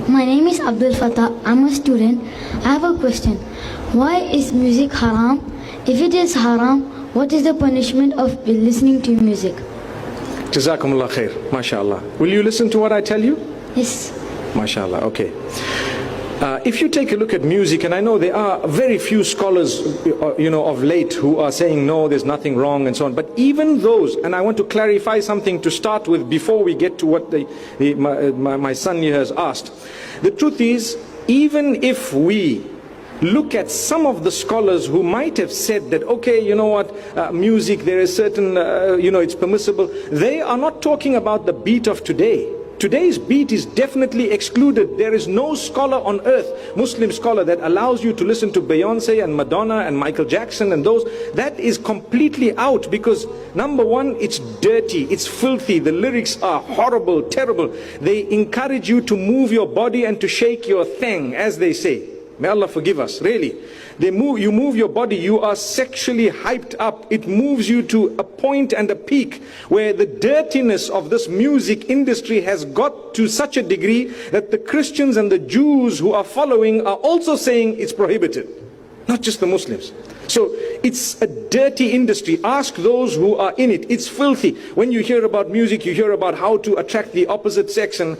My name is Abdul Fatah. I'm a student. I have a question. Why is music haram? If it is haram, what is the punishment of listening to music? Jazakumullah khair. MashaAllah. Will you listen to what I tell you? Yes. MashaAllah. Okay. If you take a look at music, and I know there are very few scholars, of late who are saying no, there's nothing wrong and so on. But even those, and I want to clarify something to start with before we get to what my son here has asked. The truth is, even if we look at some of the scholars who might have said that, okay, you know what, music, there is certain, it's permissible. They are not talking about the beat of today. Today's beat is definitely excluded. There is no scholar on earth, Muslim scholar, that allows you to listen to Beyonce and Madonna and Michael Jackson and those. That is completely out, because number one, it's dirty, it's filthy, the lyrics are horrible, terrible. They encourage you to move your body and to shake your thing, as they say. May Allah forgive us, really. You move your body, you are sexually hyped up. It moves you to a point and a peak where the dirtiness of this music industry has got to such a degree that the Christians and the Jews who are following are also saying it's prohibited. Not just the Muslims. So it's a dirty industry. Ask those who are in it. It's filthy. When you hear about music, you hear about how to attract the opposite sex, and